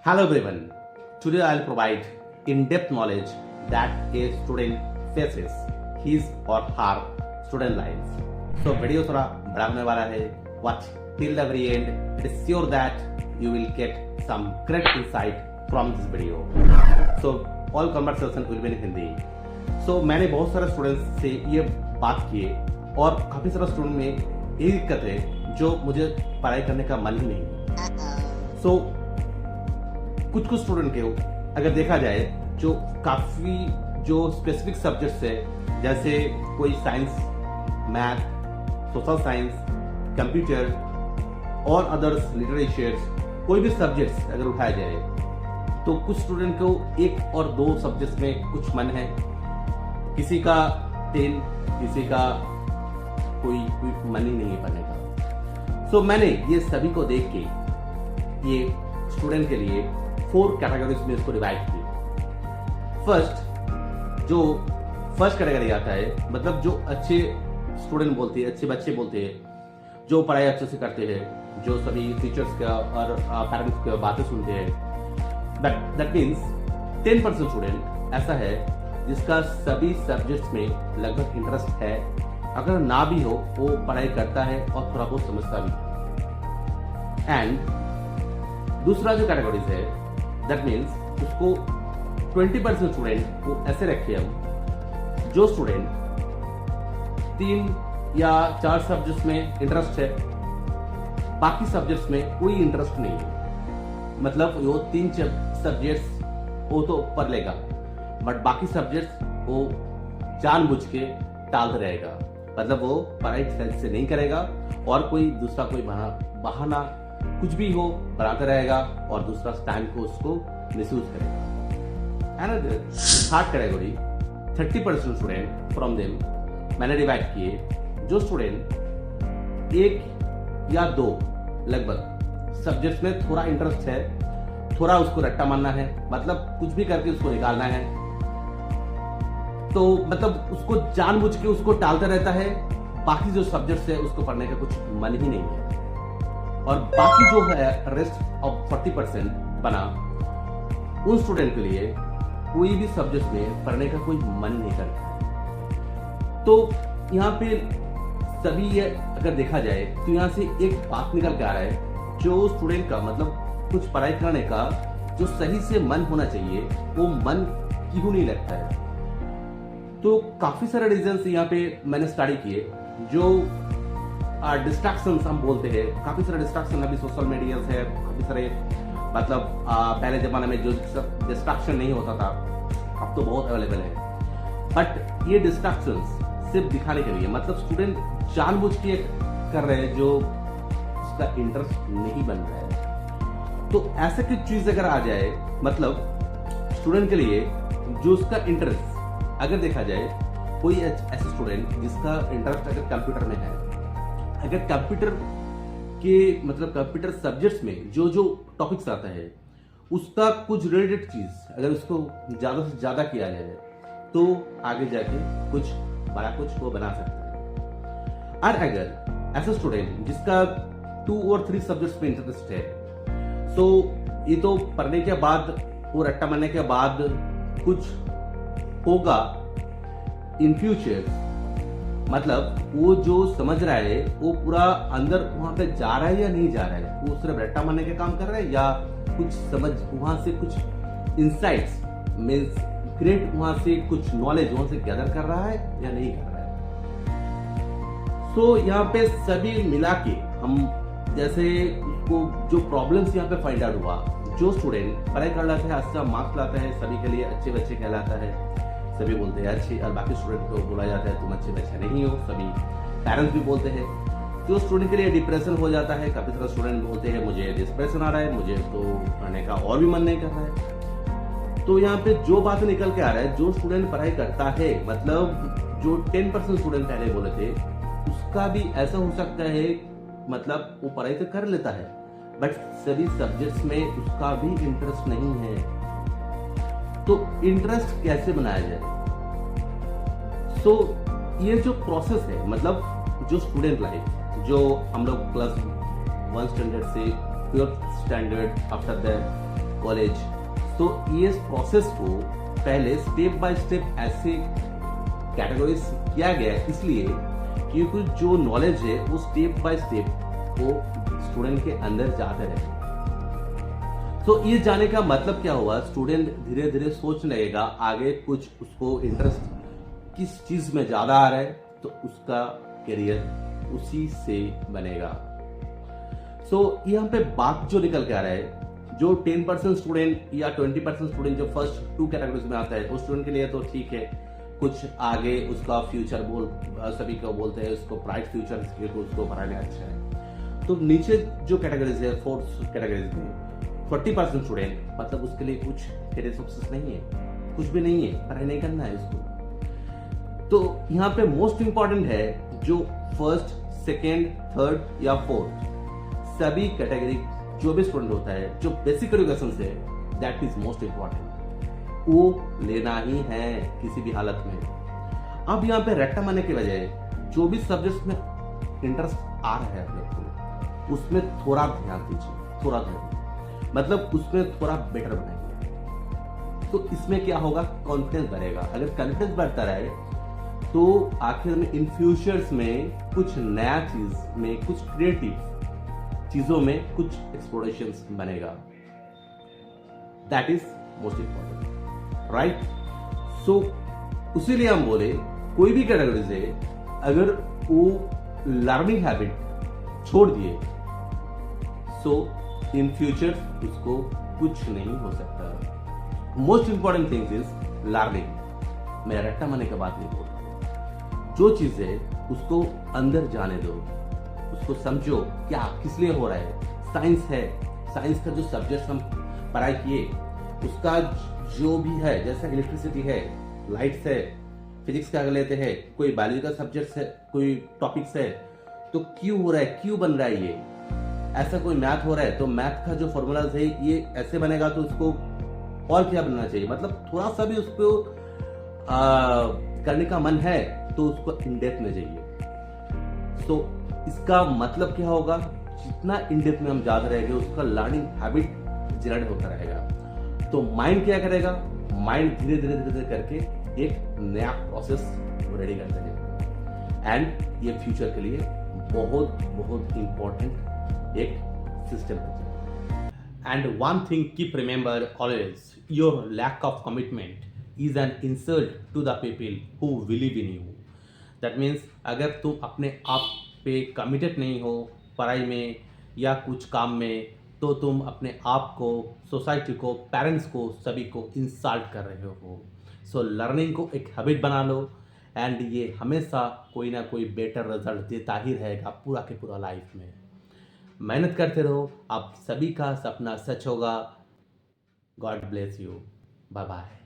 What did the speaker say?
Hello everyone. Today I'll provide in-depth knowledge that a student faces his or her student life. So video थोड़ा बड़ा होने वाला है. Watch till the very end. It is sure that you will get some great insight from this video. So all conversation will be in Hindi. So मैंने बहुत सारे students से ये बात की और काफी सारे स्टूडेंट में ये दिक्कत है जो मुझे पढ़ाई करने का मन ही नहीं. So कुछ स्टूडेंट के अगर देखा जाए जो काफी जो स्पेसिफिक सब्जेक्ट्स है जैसे कोई science, math, social science, computer और अदर्स लिटरेचर्स, कोई भी सब्जेक्ट्स अगर उठाया जाए तो कुछ स्टूडेंट को एक और दो सब्जेक्ट्स में कुछ मन है, किसी का 10, किसी का कोई मन ही नहीं है पढ़ने का. सो मैंने ये सभी को देख के ये स्टूडेंट के लिए 4 कैटेगरीज में इसको डिवाइड की. फर्स्ट कैटेगरी आता है, मतलब जो अच्छे स्टूडेंट बोलते हैं, अच्छे बच्चे बोलते हैं, जो पढ़ाई अच्छे से करते हैं, जो सभी टीचर्स का और पेरेंट्स की बातें सुनते हैं. दैट मीन्स 10% स्टूडेंट ऐसा है जिसका सभी सब्जेक्ट्स में लगभग इंटरेस्ट है, अगर ना भी हो वो पढ़ाई करता है और थोड़ा बहुत समझता भी है. एंड दूसरा जो कैटेगरीज है, दैट मीन्स उसको 20% स्टूडेंट को ऐसे रखे हम जो स्टूडेंट 3 या 4 सब्जेक्ट्स में इंटरेस्ट है, बाकी सब्जेक्ट्स में कोई इंटरेस्ट नहीं है. मतलब वो 3 सब्जेक्ट्स वो तो पढ़ लेगा बट बाकी सब्जेक्ट्स वो जानबूझ के टालते रहेगा. मतलब वो पढ़ाई सही से नहीं करेगा और कोई दूसरा कोई बहाना कुछ भी हो बनाता रहेगा और दूसरा टाइम को उसको मिसयूज करेगा. And third category 30% student from them मैंने डिवाइड किए, जो स्टूडेंट 1 या 2 लगभग सब्जेक्ट्स में थोड़ा इंटरेस्ट है, थोड़ा उसको रट्टा मारना है, मतलब कुछ भी करके उसको निकालना है, तो मतलब उसको जानबूझ के उसको टालता रहता है. बाकी जो सब्जेक्ट्स है उसको पढ़ने का कुछ मन ही नहीं है. और बाकी जो है रेस्ट ऑफ 40% बना, उन स्टूडेंट के लिए कोई भी सब्जेक्ट में पढ़ने का कोई मन नहीं करता. तो यहाँ पे सभी ये अगर देखा जाए तो यहाँ से एक बात निकल के आ रहा है, जो स्टूडेंट का मतलब कुछ पढ़ाई करने का जो सही से मन होना चाहिए वो मन क्यों नहीं लगता है. तो काफी सारे रीजंस यहाँ पे मैंने स्टडी किए. जो डिस्ट्रैक्शंस हम बोलते हैं, काफी सारे डिस्ट्रैक्शन अभी सोशल मीडिया है, काफी सारे मतलब पहले जमाने में जो डिस्ट्रैक्शन नहीं होता था अब तो बहुत अवेलेबल है. बट ये डिस्ट्रैक्शंस सिर्फ दिखाने के लिए, मतलब स्टूडेंट जानबूझ के कर रहे हैं जो उसका इंटरेस्ट नहीं बन रहा है. तो ऐसा कुछ चीज अगर आ जाए, मतलब स्टूडेंट के लिए जो उसका इंटरेस्ट अगर देखा जाए, कोई ऐसे स्टूडेंट जिसका इंटरेस्ट अगर कंप्यूटर में है, अगर कंप्यूटर के मतलब कंप्यूटर सब्जेक्ट्स में जो जो टॉपिक्स आता है उसका कुछ रिलेटेड चीज अगर उसको ज्यादा से ज्यादा किया जाए तो आगे जाके कुछ बड़ा कुछ वो बना सकता है. और अगर ऐसा स्टूडेंट जिसका 2 और 3 सब्जेक्ट्स में इंटरेस्ट है, तो ये तो पढ़ने के बाद वो रट्टा मारने के बाद कुछ होगा इन फ्यूचर, मतलब वो जो समझ रहा है वो पूरा अंदर वहां पे जा रहा है या नहीं जा रहा है, वो सिर्फ रट्टा मारने का काम कर रहा है या कुछ समझ वहां से कुछ इंसाइट्स मींस ग्रेट वहां से कुछ नॉलेज वहां से गैदर कर रहा है या नहीं कर रहा है. सो यहाँ पे सभी मिला के हम जैसे उसको जो प्रॉब्लम्स यहाँ पे फाइंड आउट हुआ, जो स्टूडेंट पढ़ाई कर लाता है, अच्छा मार्क्स लाता है, सभी के लिए अच्छे बच्चे कहलाता है, सभी बोलते हैं अच्छे, और बाकी स्टूडेंट को बोला जाता है तुम अच्छे बच्चे नहीं हो, सभी पेरेंट्स भी बोलते हैं. जो स्टूडेंट के लिए डिप्रेशन हो जाता है, काफी सारे स्टूडेंट बोलते हैं मुझे डिप्रेशन आ रहा है, मुझे तो पढ़ने का और भी मन नहीं कर रहा है. तो यहाँ पे जो बात निकल के आ रहा है, जो स्टूडेंट पढ़ाई करता है, मतलब जो 10% स्टूडेंट पहले बोले थे, उसका भी ऐसा हो सकता है, मतलब वो पढ़ाई तो कर लेता है बट सभी सब्जेक्ट्स में उसका भी इंटरेस्ट नहीं है. तो इंटरेस्ट कैसे बनाया जाए? सो ये जो प्रोसेस है, मतलब जो स्टूडेंट लाइफ, जो हम लोग क्लास 1 स्टैंडर्ड से 4th standard after that college. तो ये प्रोसेस को पहले स्टेप बाय स्टेप ऐसे कैटेगराइज किया गया है, इसलिए क्योंकि जो नॉलेज है वो स्टेप बाय स्टेप वो स्टूडेंट के अंदर जाते रहे। तो ये जाने का मतलब क्या हुआ, स्टूडेंट धीरे धीरे सोचने लगेगा आगे कुछ उसको इंटरेस्ट किस चीज में ज्यादा आ रहा है, तो उसका करियर उसी से बनेगा। सो यहाँ पे बात जो निकल के आ रहा है, जो 10% स्टूडेंट या 20% स्टूडेंट जो फर्स्ट 2 कैटेगरीज में आता है, उस स्टूडेंट के लिए तो ठीक है, कुछ आगे उसका फ्यूचर सभी को बोलते हैं उसको ब्राइट फ्यूचर, उसको पढ़ाने अच्छा है। तो नीचे जो कैटेगरीज है 4th कैटेगरीज में 40% स्टूडेंट, मतलब उसके लिए कुछ करियर सक्सेस नहीं है, कुछ भी नहीं है, पढ़ाई नहीं करना है उसको। तो यहाँ पे मोस्ट इंपॉर्टेंट है जो फर्स्ट, सेकेंड, थर्ड या फोर्थ सभी कैटेगरी जो भी स्टूडेंट होता है, जो बेसिक एजुकेशन से, दैट इज मोस्ट इंपॉर्टेंट, वो लेना ही है किसी भी हालत में। अब यहाँ पे रट्टा मारने की बजाय जो भी सब्जेक्ट में इंटरेस्ट आ रहा है अपने को, उसमें थोड़ा ध्यान दीजिए, थोड़ा ध्यान, मतलब उसमें थोड़ा बेटर बनाइए। तो इसमें क्या होगा, कॉन्फिडेंस बढ़ेगा। अगर कॉन्फिडेंस बढ़ता रहे तो आखिर में इन फ्यूचर्स में कुछ नया चीज में, कुछ क्रिएटिव चीजों में कुछ एक्सप्लोरेशंस बनेगा। That is most important, right. So उसीलिए हम बोले कोई भी कैटेगरी से अगर वो लर्निंग हैबिट छोड़ दिए, सो इन फ्यूचर उसको कुछ नहीं हो सकता। Most important thing is learning. मैं रट्टा मारने की बात नहीं बोल रहा, जो चीज है उसको अंदर जाने दो, उसको समझो क्या किस लिए हो रहा है। साइंस है, साइंस का जो सब्जेक्ट हम पढ़ाई किए उसका जो भी है, जैसे इलेक्ट्रिसिटी है, लाइट्स है, फिजिक्स का अगर लेते हैं, कोई बायोलॉजी का सब्जेक्ट है, कोई टॉपिक्स है, तो क्यों हो रहा है, क्यों बन रहा है ये, ऐसा कोई मैथ हो रहा है तो मैथ का जो फॉर्मूलाज है ये ऐसे बनेगा, तो उसको और क्या बनना चाहिए, मतलब थोड़ा सा भी उसको करने का मन है तो उसको इन डेप्थ में जाइए। तो इसका मतलब क्या होगा, जितना इन डेप्थ में हम जाते रहेंगे उसका लर्निंग हैबिट जनरेट होता रहेगा। तो माइंड क्या करेगा, माइंड धीरे धीरे धीरे धीरे करके एक नया प्रोसेस रेडी करते हैं, एंड ये फ्यूचर के लिए बहुत बहुत इंपॉर्टेंट एक सिस्टम है। And one thing keep remember always, your lack of commitment is an insult to the people who believe in you. That means अगर तुम अपने आप पे कमिटेड नहीं हो पढ़ाई में या कुछ काम में, तो तुम अपने आप को, सोसाइटी को, पेरेंट्स को, सभी को इंसल्ट कर रहे हो। सो लर्निंग को एक हैबिट बना लो, एंड ये हमेशा कोई ना कोई बेटर रिजल्ट देता ही रहेगा पूरा के पूरा लाइफ में। मेहनत करते रहो, आप सभी का सपना सच होगा। God bless you, bye bye.